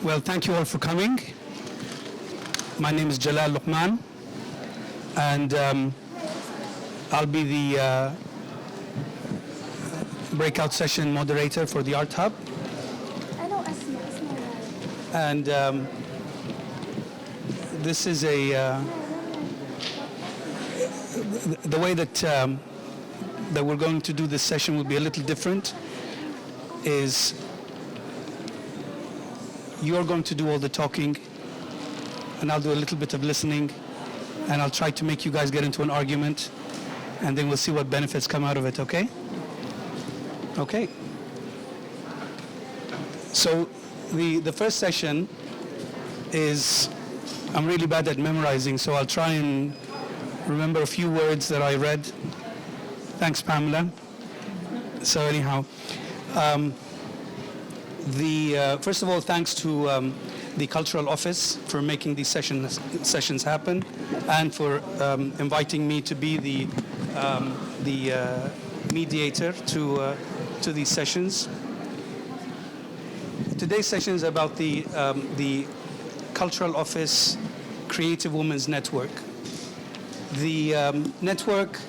Well, thank you all for coming. My name is Jalal Luqman, and I'll be the breakout session moderator for the Art Hub. And this is the way that we're going to do this session will be a little different. Is you're going to do all the talking, and I'll do a little bit of listening, and I'll try to make you guys get into an argument, and then we'll see what benefits come out of it, okay? Okay. So the first session is, I'm really bad at memorizing, so I'll try and remember a few words that I read. Thanks, Pamela. So anyhow, first of all, thanks to the Cultural Office for making these sessions happen, and for inviting me to be the mediator to these sessions. Today's session is about the Cultural Office Creative Women's Network. The network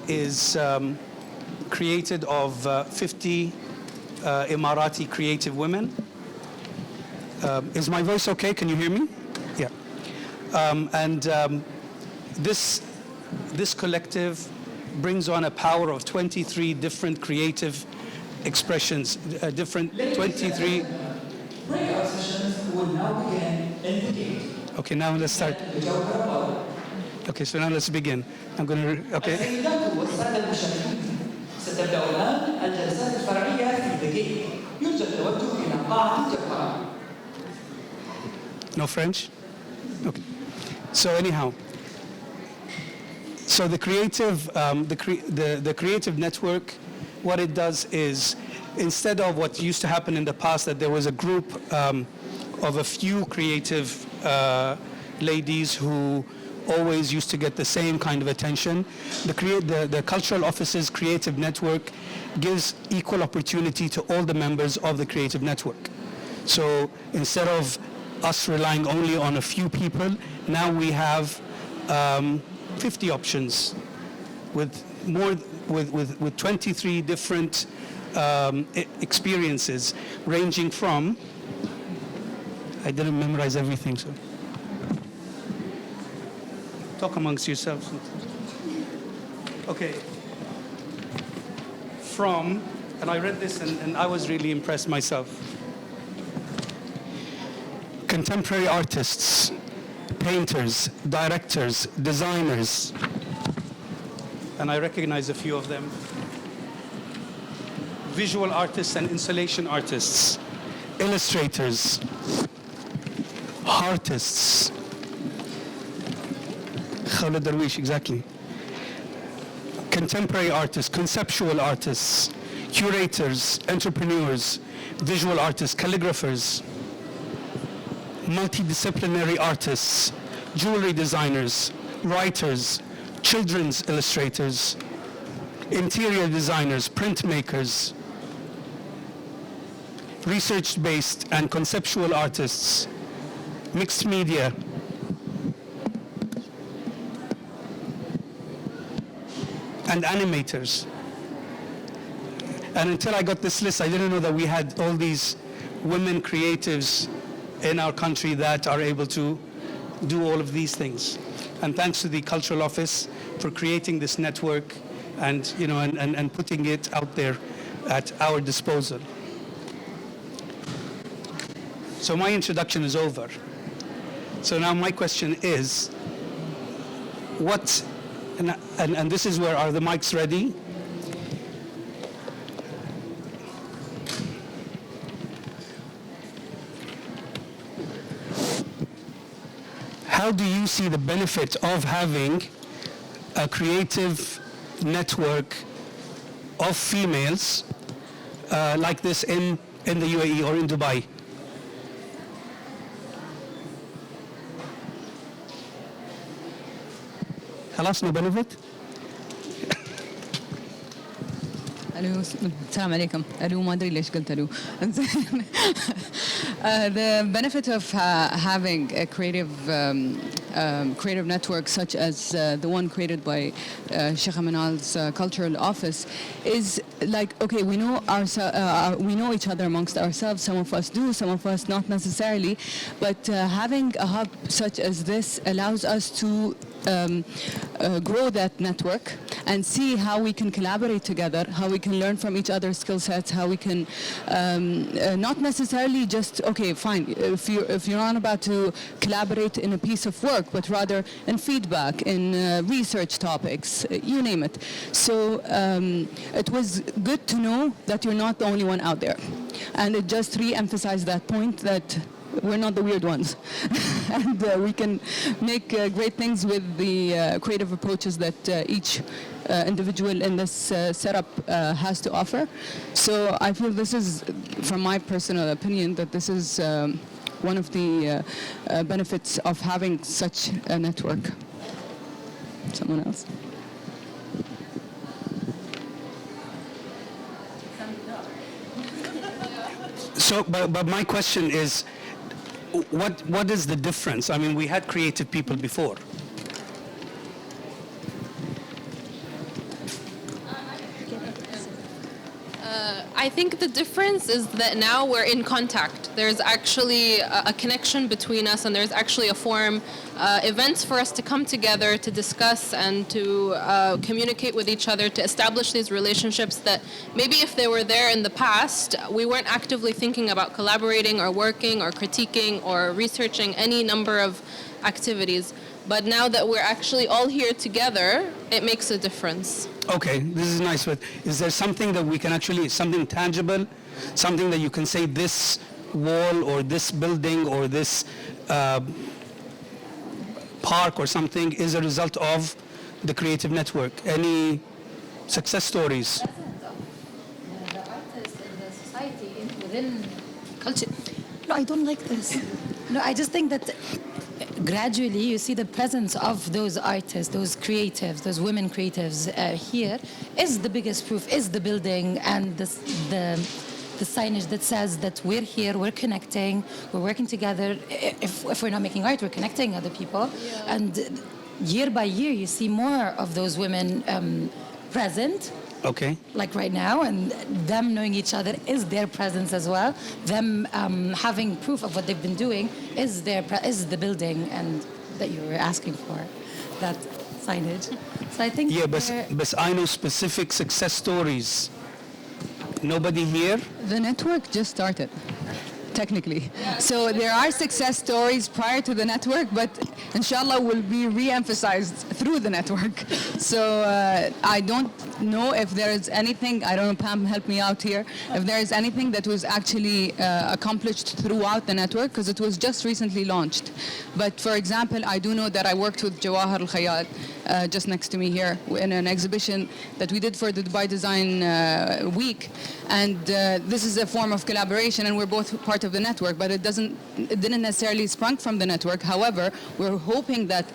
is created of 50 Emirati creative women. Is my voice okay? Can you hear me? Yeah. This collective brings on a power of 23 different creative expressions, different 23. Breakout sessions will now begin in the gate. Okay, now let's start. Okay, so now let's begin. I'm going to. Okay. السيدات والسادة المشاهدين، ستبدأ الآن الجلسات الفرعية في the gate. يرجى التوجه إلى قاعة الجوهرة. No French? Okay. So anyhow, so the creative network, what it does is, instead of what used to happen in the past, that there was a group of a few creative ladies who always used to get the same kind of attention, the Cultural Office's creative network gives equal opportunity to all the members of the creative network. So instead of us relying only on a few people, now we have 50 options with 23 different experiences, ranging from, I didn't memorize everything, so talk amongst yourselves. Okay. From, and I read this and I was really impressed myself. Contemporary artists, painters, directors, designers, and I recognize a few of them. Visual artists and installation artists, illustrators, artists. Khaled Darwish, exactly. Contemporary artists, conceptual artists, curators, entrepreneurs, visual artists, calligraphers, multidisciplinary artists, jewelry designers, writers, children's illustrators, interior designers, printmakers, research-based and conceptual artists, mixed media, and animators. And until I got this list, I didn't know that we had all these women creatives in our country that are able to do all of these things. And thanks to the Cultural Office for creating this network and, and putting it out there at our disposal. So my introduction is over. So now my question is, and this is where, are the mics ready? How do you see the benefit of having a creative network of females like this in the UAE or in Dubai? خلاص no benefit? الو السلام عليكم الو ما ادري ليش قلت الو the benefit of having a creative network such as the one created by Sheikh Aminal's cultural office is like, okay, we know each other amongst ourselves. Some of us do, some of us not necessarily, but having a hub such as this allows us to grow that network and see how we can collaborate together, how we can learn from each other's skill sets, how we can not necessarily just, okay, fine, if you're not about to collaborate in a piece of work, but rather in feedback, in research topics, you name it. So it was good to know that you're not the only one out there. And it just re-emphasized that point that we're not the weird ones. And we can make great things with the creative approaches that each individual in this setup has to offer. So I feel this is, from my personal opinion, that this is one of the benefits of having such a network. Someone else? So, but my question is, what is the difference? I mean, we had creative people before. I think the difference is that now we're in contact. There's actually a connection between us, and there's actually a forum, events for us to come together to discuss and to communicate with each other, to establish these relationships that maybe if they were there in the past, we weren't actively thinking about collaborating or working or critiquing or researching any number of activities. But now that we're actually all here together, it makes a difference. Okay, this is nice, but is there something that we can actually, something tangible, something that you can say this wall or this building or this park or something is a result of the creative network? Any success stories? The artists in the society within culture. No, I don't like this. No, I just think that gradually you see the presence of those artists, those creatives, those women creatives here is the biggest proof, is the building and the signage that says that we're here, we're connecting, we're working together. If we're not making art, we're connecting other people. Yeah. And year by year you see more of those women present. Okay. Like right now, and them knowing each other is their presence as well. Them having proof of what they've been doing is the building and that you were asking for, that signage. So I think but I know specific success stories. Nobody here? The network just started, technically. So there are success stories prior to the network, but inshallah will be re-emphasized through the network. So I don't know if there is anything, I don't know, Pam, help me out here, if there is anything that was actually accomplished throughout the network, because it was just recently launched. But for example, I do know that I worked with Jawahar al-Khayat, just next to me here, in an exhibition that we did for the Dubai Design Week. And this is a form of collaboration, and we're both part of the network, but it didn't necessarily sprung from the network. However, we're hoping that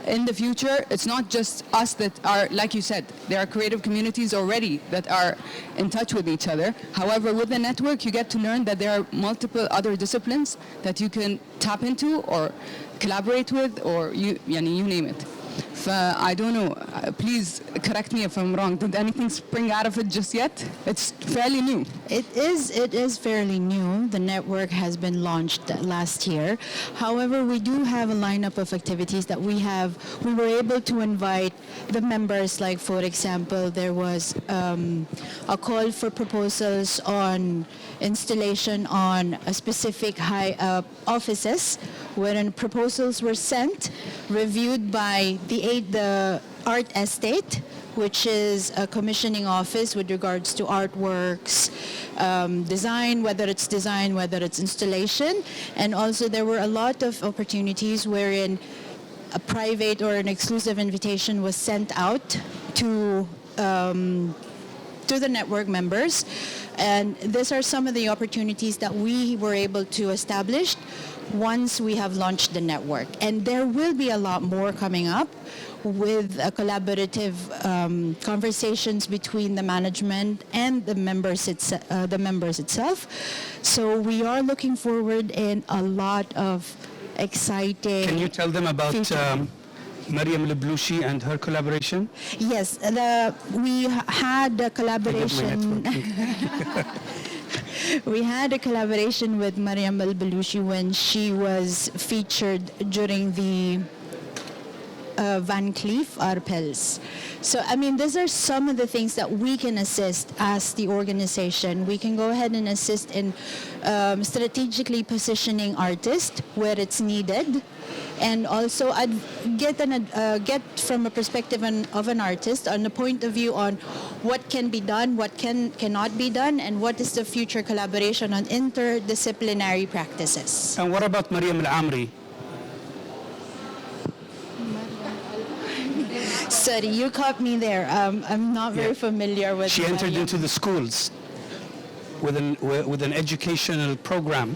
in the future, it's not just us that are, like you said, there are creative communities already that are in touch with each other. However, with the network, you get to learn that there are multiple other disciplines that you can tap into or collaborate with, or you name it. I don't know, please correct me if I'm wrong. Did anything spring out of it just yet? It's fairly new. It is fairly new. The network has been launched last year. However, we do have a lineup of activities that we were able to invite the members, like for example, there was a call for proposals on installation on a specific high offices, wherein proposals were sent, reviewed by the Art Estate, which is a commissioning office with regards to artworks, design, whether it's installation. And also there were a lot of opportunities wherein a private or an exclusive invitation was sent out to the network members. And these are some of the opportunities that we were able to establish once we have launched the network. And there will be a lot more coming up. with collaborative conversations between the management and the members itself. So we are looking forward in a lot of exciting. Can you tell them about Mariam Leblouchi and her collaboration? Yes, we had a collaboration. We had a collaboration with Mariam Leblouchi when she was featured during the Van Cleef Arpels. So, I mean, these are some of the things that we can assist as the organization. We can go ahead and assist in strategically positioning artists where it's needed, and also get from a perspective of an artist on the point of view on what can be done, what cannot be done, and what is the future collaboration on interdisciplinary practices. And what about Mariam Al-Amri? Sorry, you caught me there. I'm not very familiar with. She entered Mariam. into the schools with an educational program,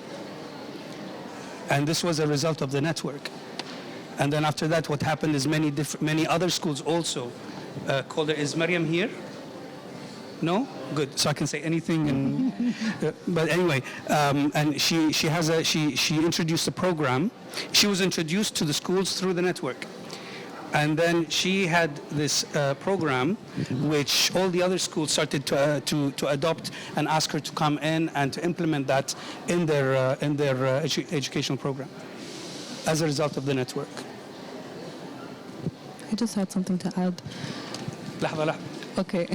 and this was a result of the network. And then after that, what happened is many other schools also called her. Is Mariam here? No? Good. So I can say anything. And, but anyway, and she introduced a program. She was introduced to the schools through the network. And then she had this program, which all the other schools started to adopt and ask her to come in and to implement that in their educational program as a result of the network. I just had something to add. لحظة. Okay.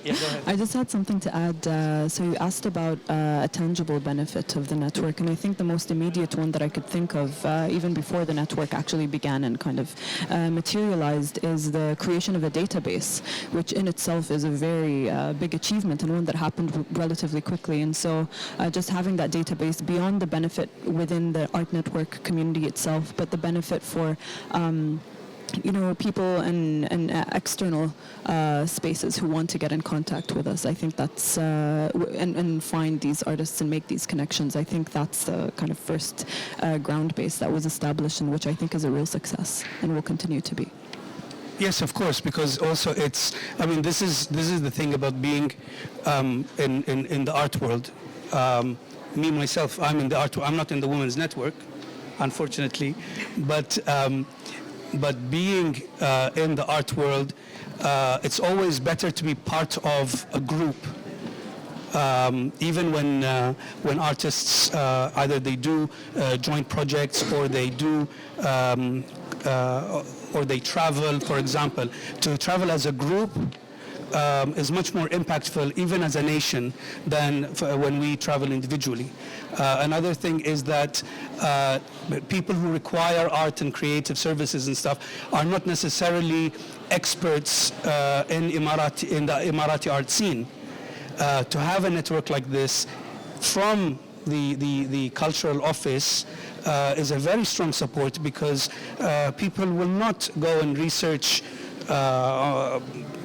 Yeah, go ahead. I just had something to add. So you asked about a tangible benefit of the network, and I think the most immediate one that I could think of, even before the network actually began and kind of materialized, is the creation of a database, which in itself is a very big achievement and one that happened relatively quickly. And so just having that database beyond the benefit within the art network community itself, but the benefit for people and external spaces who want to get in contact with us. I think that's, and find these artists and make these connections. I think that's the kind of first ground base that was established, and which I think is a real success and will continue to be. Yes, of course, because also this is the thing about being in the art world. Me, myself, I'm in the art world. I'm not in the Women's Network, unfortunately, but being in the art world, it's always better to be part of a group. Even when artists either they do joint projects or they do or they travel, for example, to travel as a group is much more impactful, even as a nation, than when we travel individually. Another thing is that people who require art and creative services and stuff are not necessarily experts in the Emirati art scene. To have a network like this from the cultural office is a very strong support, because people will not go and research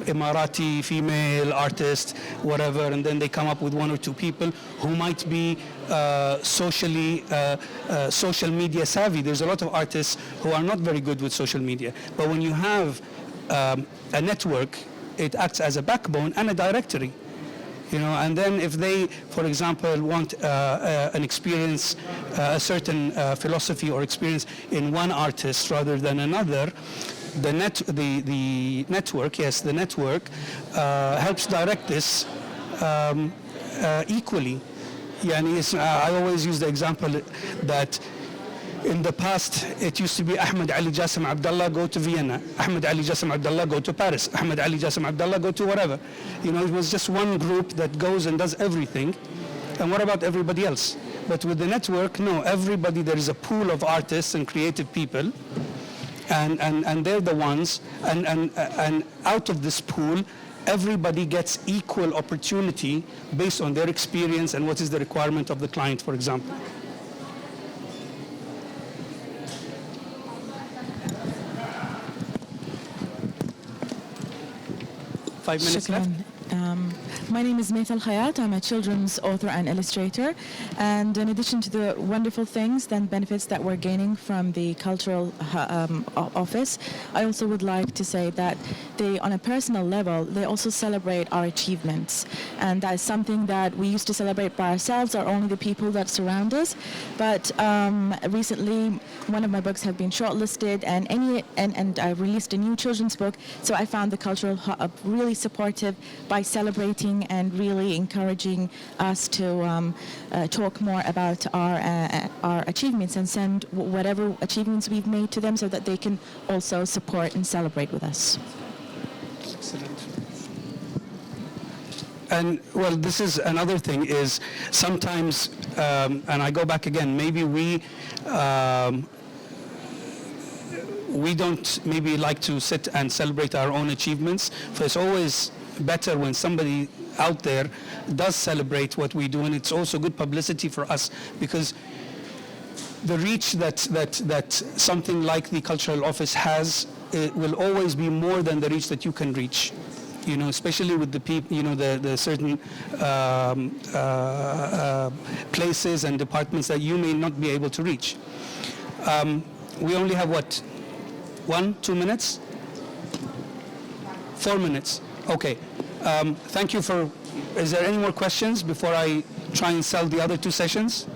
Emirati female artist, whatever, and then they come up with one or two people who might be social media savvy. There's a lot of artists who are not very good with social media, but when you have a network, it acts as a backbone and a directory. And then if they, for example, want an experience, a certain philosophy or experience in one artist rather than another, the network helps direct this equally. I always use the example that in the past it used to be Ahmed Ali Jassim Abdallah go to Vienna, Ahmed Ali Jassim Abdallah go to Paris, Ahmed Ali Jassim Abdallah go to whatever. It was just one group that goes and does everything. And what about everybody else? But with the network, no, everybody, there is a pool of artists and creative people, and they're the ones, and out of this pool, everybody gets equal opportunity based on their experience and what is the requirement of the client, for example. $5 minutes left? My name is Maythal Khayat. I'm a children's author and illustrator. And in addition to the wonderful things and benefits that we're gaining from the cultural office, I also would like to say that they, on a personal level, they also celebrate our achievements. And that is something that we used to celebrate by ourselves or only the people that surround us. But recently, one of my books have been shortlisted, and I released a new children's book. So I found the Cultural Hub really supportive by celebrating and really encouraging us to talk more about our achievements and send whatever achievements we've made to them so that they can also support and celebrate with us. Excellent. And well, this is another thing is sometimes, and I go back again, maybe we don't maybe like to sit and celebrate our own achievements. So it's always better when somebody out there does celebrate what we do, and it's also good publicity for us because the reach that something like the Cultural Office has, it will always be more than the reach that you can reach. You know, especially with the people, you know, the certain places and departments that you may not be able to reach. We only have what? 2 minutes? 4 minutes. Okay. Thank you for. Is there any more questions before I try and sell the other 2 sessions?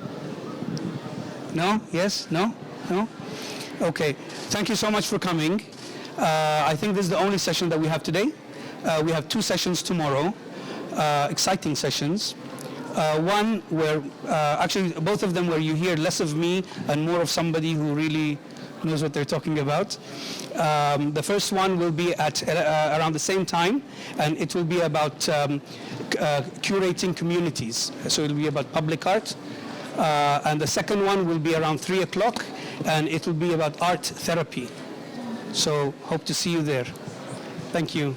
No? Yes? No? No? Okay. Thank you so much for coming. I think this is the only session that we have today. We have 2 sessions tomorrow, exciting sessions. One where, actually both of them where you hear less of me and more of somebody who really knows what they're talking about. The first one will be at around the same time, and it will be about curating communities. So it will be about public art. And the second one will be around 3 o'clock, and it will be about art therapy. So hope to see you there. Thank you.